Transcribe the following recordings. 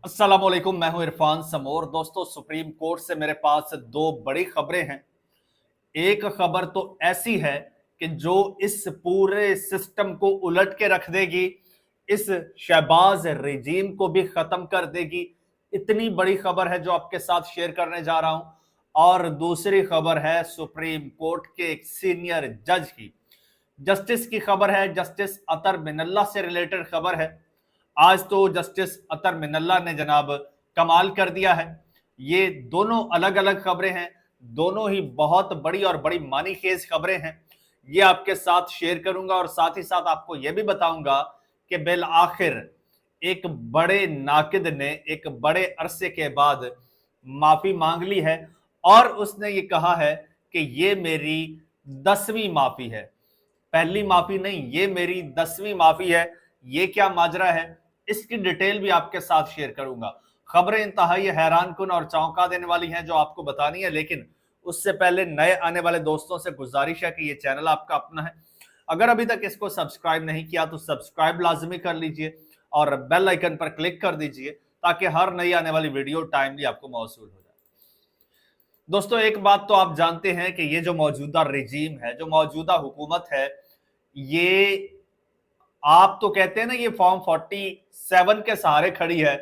अस्सलाम वालेकुम, मैं हूं इरफान समोर। दोस्तों, सुप्रीम कोर्ट से मेरे पास दो बड़ी खबरें हैं। एक खबर तो ऐसी है कि जो इस पूरे सिस्टम को उलट के रख देगी, इस शहबाज रेजीम को भी खत्म कर देगी। इतनी बड़ी खबर है जो आपके साथ शेयर करने जा रहा हूं। और दूसरी खबर है सुप्रीम कोर्ट के एक सीनियर जज की, जस्टिस की खबर है। जस्टिस अतर मिनल्ला से रिलेटेड खबर है। आज तो जस्टिस अतर मिनल्ला ने जनाब कमाल कर दिया है। ये दोनों अलग अलग खबरें हैं, दोनों ही बहुत बड़ी और बड़ी मानी खेज खबरें हैं। ये आपके साथ शेयर करूंगा और साथ ही साथ आपको यह भी बताऊंगा कि बिल आखिर एक बड़े नाकिद ने एक बड़े अरसे के बाद माफी मांग ली है और उसने ये कहा है कि ये मेरी 10वीं माफी है। पहली माफी नहीं, ये मेरी 10वीं माफी है। ये क्या माजरा है, इसकी डिटेल भी आपके साथ शेयर करूंगा। खबरें इंतहाई हैरान कुन और चौंका देने वाली हैं जो आपको बतानी है, लेकिन उससे पहले नए आने वाले दोस्तों से गुजारिश है कि ये चैनल आपका अपना है। अगर अभी तक इसको सब्सक्राइब नहीं किया तो सब्सक्राइब लाजमी कर लीजिए और बेल आइकन पर क्लिक कर दीजिए ताकि हर नई आने वाली वीडियो टाइमली आपको मौसूल हो जाए। दोस्तों, एक बात तो आप जानते हैं कि ये जो मौजूदा रिजीम है, जो मौजूदा हुकूमत है, ये आप तो कहते हैं ना ये फॉर्म 47 के सहारे खड़ी है,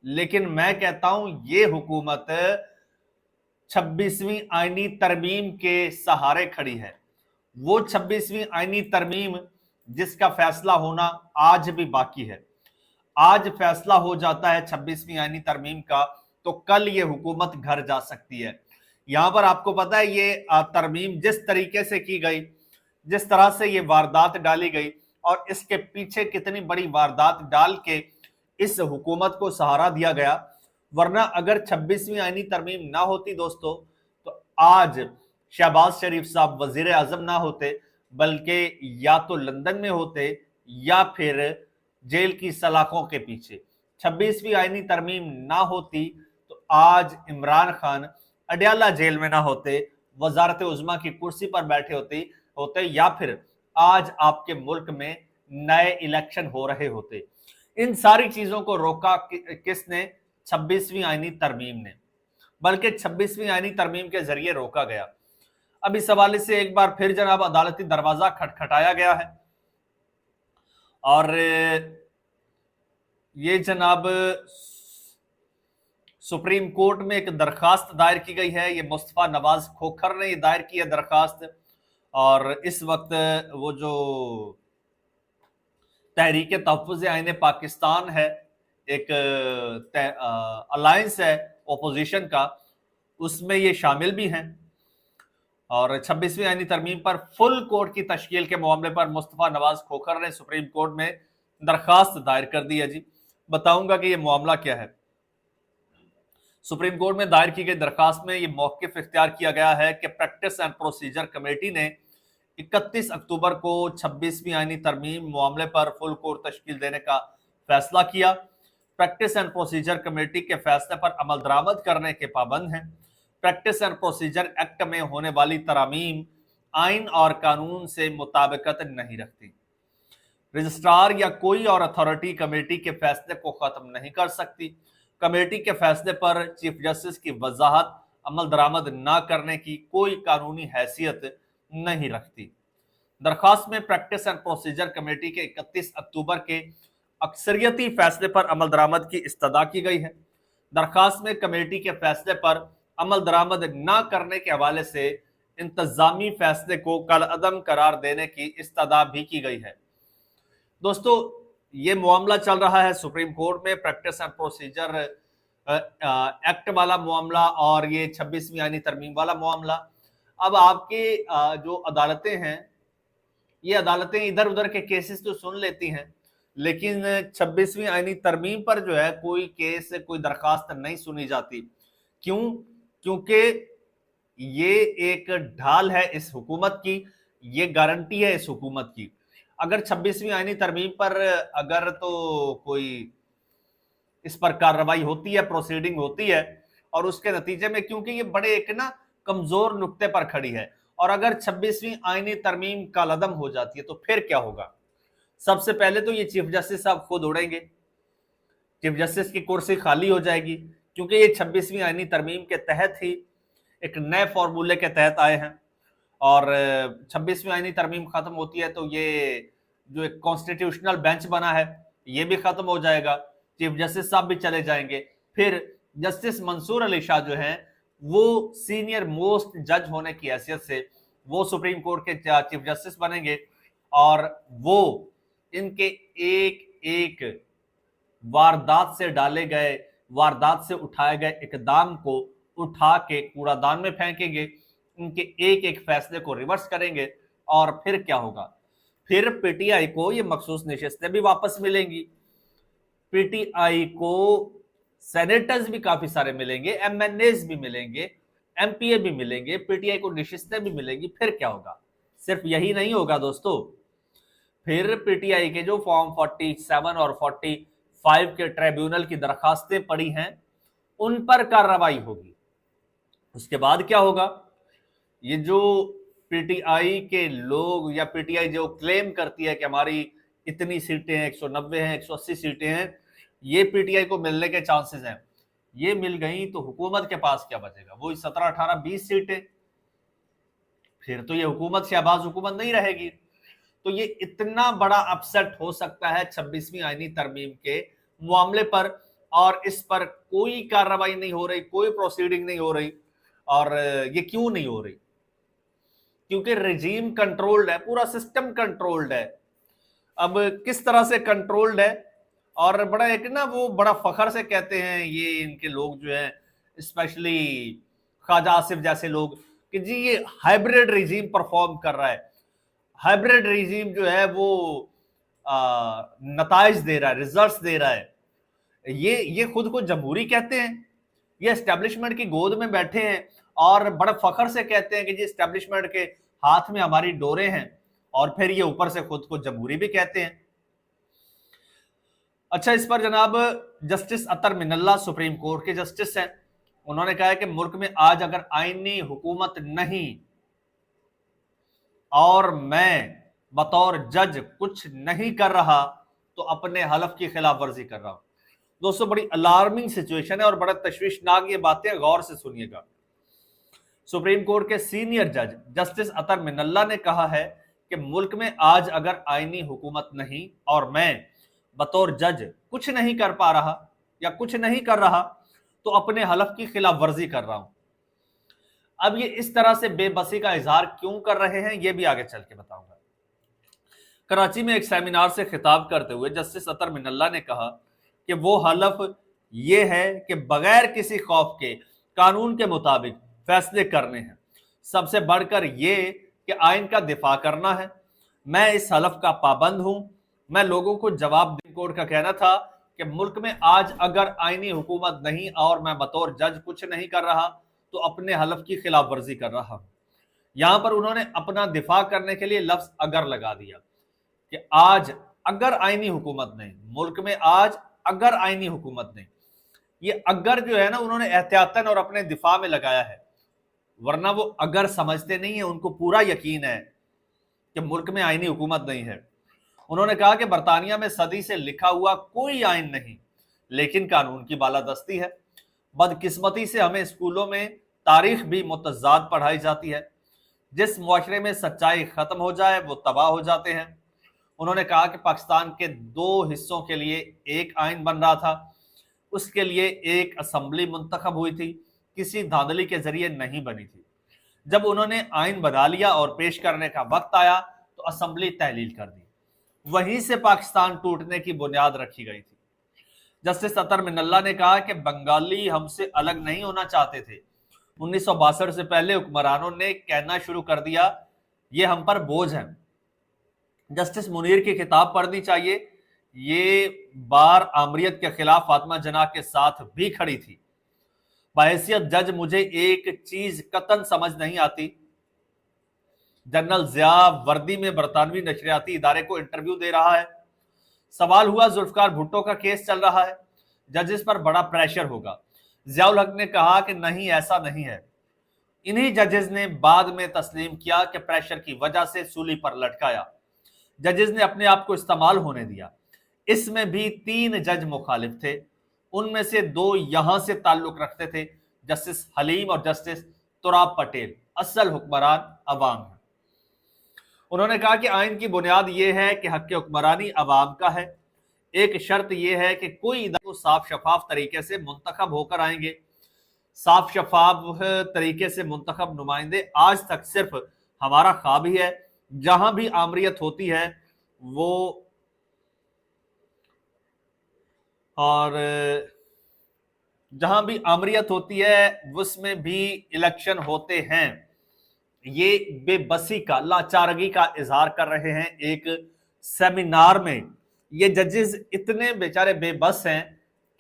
लेकिन मैं कहता हूं ये हुकूमत 26वीं आईनी तरमीम के सहारे खड़ी है। वो 26वीं आईनी तरमीम जिसका फैसला होना आज भी बाकी है। आज फैसला हो जाता है 26वीं आईनी तरमीम का तो कल ये हुकूमत घर जा सकती है। यहां पर आपको पता है ये तरमीम जिस तरीके से की गई, जिस तरह से ये वारदात डाली गई और इसके पीछे कितनी बड़ी वारदात डाल के इस हुकूमत को सहारा दिया गया। वरना अगर 26वीं आईनी तरमीम ना होती दोस्तों, तो आज शहबाज शरीफ साहब वजीर आजम ना होते, बल्कि या तो लंदन में होते या फिर जेल की सलाखों के पीछे। 26वीं आईनी तरमीम ना होती तो आज इमरान खान अडयाला जेल में ना होते, वजारत उज़्मा की कुर्सी पर बैठे होते या फिर आज आपके मुल्क में नए इलेक्शन हो रहे होते। इन सारी चीजों को रोका किसने? 26वीं आईनी तरमीम ने, बल्कि 26वीं आईनी तरमीम के जरिए रोका गया। अब इस हवाले से एक बार फिर जनाब अदालती दरवाजा खटखटाया गया है और ये जनाब सुप्रीम कोर्ट में एक दरखास्त दायर की गई है। ये मुस्तफा नवाज खोखर ने दायर की है दरखास्त। और इस वक्त वो जो तहरीक तहफ़्फ़ुज़ आईन पाकिस्तान है, एक अलायंस है ओपोजिशन का, उसमें ये शामिल भी हैं। और 26वीं आईनी तरमीम पर फुल कोर्ट की तश्कील के मामले पर मुस्तफा नवाज खोखर ने सुप्रीम कोर्ट में दरखास्त दायर कर दी है। जी बताऊंगा कि ये मामला क्या है। सुप्रीम कोर्ट में दायर की गई दरखास्त में ये मौक़िफ़ इख्तियार किया गया है कि प्रैक्टिस एंड प्रोसीजर कमेटी ने 31 अक्टूबर को 26वीं आईनी तरमीम मामले पर फुल कोर्ट तश्कील देने का फैसला किया। प्रैक्टिस एंड प्रोसीजर कमेटी के फैसले पर अमल दरामद करने के पाबंद हैं। प्रैक्टिस एंड प्रोसीजर एक्ट में होने वाली तरामीम आइन और कानून से मुताबिकत नहीं रखती। रजिस्ट्रार या कोई और अथॉरिटी कमेटी के फैसले को खत्म नहीं कर सकती। कमेटी के फैसले पर चीफ जस्टिस की वजाहत अमल दरामद न करने की कोई कानूनी हैसियत नहीं रखती। दरखास्त में प्रैक्टिस एंड प्रोसीजर कमेटी के 31 अक्टूबर के अक्सरियती फैसले पर अमल दरामद की इस्तदा की गई है। दरखास्त में कमेटी के फैसले पर अमल दरामद न करने के हवाले से इंतजामी फैसले को कलअदम करार देने की इस्तदा भी की गई है। दोस्तों, ये मामला चल रहा है सुप्रीम कोर्ट में, प्रैक्टिस एंड प्रोसीजर एक्ट वाला मामला और ये 26वीं आईनी तरमीम वाला मामला। अब आपके जो अदालतें हैं, ये अदालतें इधर उधर के केसेस तो सुन लेती हैं, लेकिन 26वीं आईनी तरमीम पर जो है कोई केस, कोई दरखास्त नहीं सुनी जाती। क्यों? क्योंकि ये एक ढाल है इस हुकूमत की, ये गारंटी है इस हुकूमत की। अगर 26वीं आईनी तरमीम पर अगर तो कोई इस पर कार्रवाई होती है, प्रोसीडिंग होती है और उसके नतीजे में, क्योंकि ये बड़े एक ना कमजोर नुक्ते पर खड़ी है, और अगर 26वीं आईनी तरमीम कलअदम हो जाती है तो फिर क्या होगा? सबसे पहले तो ये चीफ जस्टिस साहब खुद उड़ेंगे। चीफ जस्टिस की कुर्सी खाली हो जाएगी, क्योंकि ये 26वीं आईनी तरमीम के तहत ही एक नए फॉर्मूले के तहत आए हैं। और 26वीं आईनी तरमीम खत्म होती है तो ये जो एक कॉन्स्टिट्यूशनल बेंच बना है ये भी खत्म हो जाएगा, चीफ जस्टिस साहब भी चले जाएंगे। फिर जस्टिस मंसूर अली शाह जो हैं वो सीनियर मोस्ट जज होने की हैसियत से वो सुप्रीम कोर्ट के चीफ जस्टिस बनेंगे और वो इनके एक एक वारदात से डाले गए, वारदात से उठाए गए इकदाम को उठा के कूड़ादान में फेंकेंगे, उनके एक एक फैसले को रिवर्स करेंगे। और फिर क्या होगा, फिर पीटीआई को ये मखसूस नशिस्तें भी वापस मिलेंगी, पीटीआई को सेनेटर्स भी काफी सारे मिलेंगे, एमएनएस भी मिलेंगे, एमपीए भी मिलेंगे, पीटीआई को नशिस्तें भी मिलेंगी। फिर क्या होगा, सिर्फ यही नहीं होगा दोस्तों, फिर पीटीआई के जो फॉर्म 47 और 45 के ट्रिब्यूनल की दरखास्तें पड़ी हैं उन पर कार्रवाई होगी। उसके बाद क्या होगा, ये जो पीटीआई के लोग या पीटीआई जो क्लेम करती है कि हमारी इतनी सीटें हैं, 190 हैं, 180 सीटें हैं, ये पीटीआई को मिलने के चांसेस हैं, ये मिल गई तो हुकूमत के पास क्या बचेगा, वो 17, 18, 20 सीटें, फिर तो ये हुकूमत शहबाज हुकूमत नहीं रहेगी। तो ये इतना बड़ा अपसेट हो सकता है 26वीं आईनी तरमीम के मामले पर, और इस पर कोई कार्रवाई नहीं हो रही, कोई प्रोसीडिंग नहीं हो रही। और ये क्यों नहीं हो रही, क्योंकि रजीम कंट्रोल्ड है, पूरा सिस्टम कंट्रोल्ड है। अब किस तरह से कंट्रोल्ड है, और बड़ा एक ना वो बड़ा फखर से कहते हैं ये इनके लोग जो हैं, स्पेशली ख्वाजा आसिफ जैसे लोग, कि जी ये हाइब्रिड रजीम परफॉर्म कर रहा है, हाइब्रिड रजीम जो है वो नताइज दे रहा है, रिजल्ट्स दे रहा है। ये खुद को जमहूरी कहते हैं, ये एस्टेब्लिशमेंट की गोद में बैठे हैं और बड़े फखर से कहते हैं कि जी एस्टेब्लिशमेंट के हाथ में हमारी डोरे हैं, और फिर ये ऊपर से खुद को जमहूरी भी कहते हैं। अच्छा, इस पर जनाब जस्टिस अतर मिनल्ला सुप्रीम कोर्ट के जस्टिस हैं, उन्होंने कहा है कि मुल्क में आज अगर आईनी हुकूमत नहीं और मैं बतौर जज कुछ नहीं कर रहा तो अपने हलफ की खिलाफ वर्जी कर रहा हूं। दोस्तों बड़ी अलार्मिंग सिचुएशन है और बड़ा तशवीशनाक ये बातें, गौर से सुनिएगा। सुप्रीम कोर्ट के सीनियर जज जस्टिस अतर मिनल्ला ने कहा है कि मुल्क में आज अगर आईनी हुकूमत नहीं और मैं बतौर जज कुछ नहीं कर पा रहा या कुछ नहीं कर रहा तो अपने हलफ की खिलाफ वर्जी कर रहा हूं। अब ये इस तरह से बेबसी का इजहार क्यों कर रहे हैं ये भी आगे चल के बताऊंगा। कराची में एक सेमिनार से खिताब करते हुए जस्टिस अतर मिनल्ला ने कहा कि वो हलफ ये है कि बगैर किसी खौफ के कानून के मुताबिक फैसले करने हैं, सबसे बढ़कर ये कि आइन का दिफा करना है। मैं इस हलफ का पाबंद हूं। मैं लोगों को जवाब दे, कोर्ट का कहना था कि मुल्क में आज अगर आईनी हुकूमत नहीं और मैं बतौर जज कुछ नहीं कर रहा तो अपने हलफ की खिलाफ वर्जी कर रहा हूं। यहां पर उन्होंने अपना दिफा करने के लिए लफ्ज अगर लगा दिया कि आज अगर आईनी हुकूमत नहीं, मुल्क में आज अगर आईनी हुकूमत नहीं। ये अगर जो है ना उन्होंने एहतियातन और अपने दिफा में लगाया है, वरना वो अगर समझते नहीं है, उनको पूरा यकीन है कि मुल्क में आईनी हुकूमत नहीं है। उन्होंने कहा कि बरतानिया में सदी से लिखा हुआ कोई आइन नहीं, लेकिन कानून की बालादस्ती है। बदकिस्मती से हमें स्कूलों में तारीख भी मुतज़ाद पढ़ाई जाती है। जिस मुआशरे में सच्चाई खत्म हो जाए वो तबाह हो जाते हैं। उन्होंने कहा कि पाकिस्तान के दो हिस्सों के लिए एक आइन बन रहा था, उसके लिए एक असम्बली मुंतखब हुई थी, किसी धांधली के जरिए नहीं बनी थी। जब उन्होंने आइन बना लिया और पेश करने का वक्त आया तो असम्बली तहलील कर दी, वहीं से पाकिस्तान टूटने की बुनियाद रखी गई थी। जस्टिस अतर मिनल्ला ने कहा कि बंगाली हमसे अलग नहीं होना चाहते थे। 1962 से पहले हुक्मरानों ने कहना शुरू कर दिया ये हम पर बोझ है। जस्टिस मुनीर की किताब पढ़नी चाहिए, ये बार आमरीत के खिलाफ फातिमा जना के साथ भी खड़ी थी। बहैसियत जज मुझे एक चीज कतन समझ नहीं आती, जनरल जिया वर्दी में बरतानवी नशरियाती इदारे को इंटरव्यू दे रहा है, सवाल हुआ जुल्फकार भुट्टो का केस चल रहा है, जजेस पर बड़ा प्रेशर होगा। जियाउल हक ने कहा कि नहीं ऐसा नहीं है। इन्हीं जजेस ने बाद में तस्लीम किया कि प्रेशर की वजह से सूली पर लटकाया। जजेस ने अपने आप को इस्तेमाल होने दिया। इसमें भी 3 जज मुखालिफ थे। उनमें से 2 यहां से ताल्लुक रखते थे, जस्टिस हलीम और जस्टिस तुराब पटेल। असल हुक्मरान अवाम है। उन्होंने कहा कि आइन की बुनियाद यह है कि हक हुक्मरानी अवाम का है। एक शर्त यह है कि कोई इदारा साफ शफाफ तरीके से मुंतखब होकर आएंगे। साफ शफाफ तरीके से मुंतखब नुमाइंदे आज तक सिर्फ हमारा ख्वाब ही है। जहां भी आमरीत होती है वो और जहां भी आमरीत होती है उसमें भी इलेक्शन होते हैं। ये बेबसी का, लाचारगी का इजहार कर रहे हैं एक सेमिनार में। ये जजेस इतने बेचारे बेबस हैं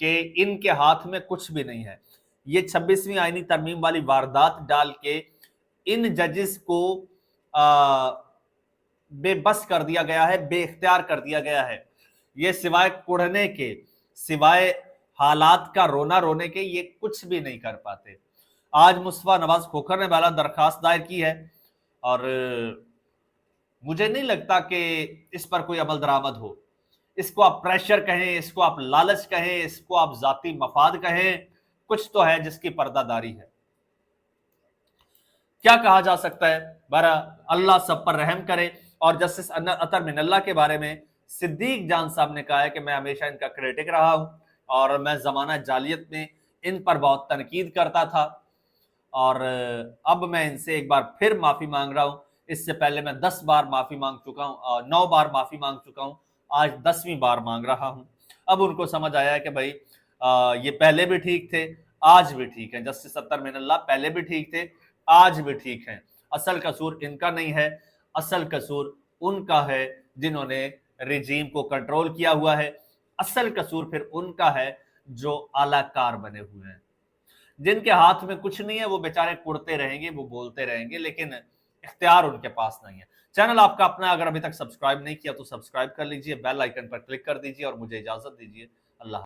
कि इनके हाथ में कुछ भी नहीं है। ये 26वीं आईनी तरमीम वाली वारदात डाल के इन जजेस को बेबस कर दिया गया है, बेइख्तियार कर दिया गया है। ये सिवाय कुढ़ने के, सिवाय हालात का रोना रोने के, ये कुछ भी नहीं कर पाते। आज मुस्तफा नवाज खोखर ने पहला दरखास्त दायर की है और मुझे नहीं लगता कि इस पर कोई अमल दरामद हो। इसको आप प्रेशर कहें, इसको आप लालच कहें, इसको आप जाती मफाद कहें, कुछ तो है जिसकी पर्दादारी है। क्या कहा जा सकता है? बरा अल्लाह सब पर रहम करे। और जस्टिस अतर मिनल्ला के बारे में सिद्दीक जान साहब ने कहा है कि मैं हमेशा इनका क्रिटिक रहा हूं और मैं जमाना जालियत में इन पर बहुत तनकीद करता था और अब मैं इनसे एक बार फिर माफी मांग रहा हूं। इससे पहले मैं 10 बार माफी मांग चुका हूं, 9 बार माफी मांग चुका हूं, आज 10वीं बार मांग रहा हूं। अब उनको समझ आया है कि भाई ये पहले भी ठीक थे, आज भी ठीक है। जस्टिस अतर मिनल्ला पहले भी ठीक थे, आज भी ठीक है। असल कसूर इनका नहीं है, असल कसूर उनका है जिन्होंने रिजीम को कंट्रोल किया हुआ है। असल कसूर फिर उनका है जो आलाकार बने हुए हैं। जिनके हाथ में कुछ नहीं है वो बेचारे कुड़ते रहेंगे, वो बोलते रहेंगे, लेकिन इख्तियार उनके पास नहीं है। चैनल आपका अपना अगर अभी तक सब्सक्राइब नहीं किया तो सब्सक्राइब कर लीजिए, बेल आइकन पर क्लिक कर दीजिए और मुझे इजाजत दीजिए।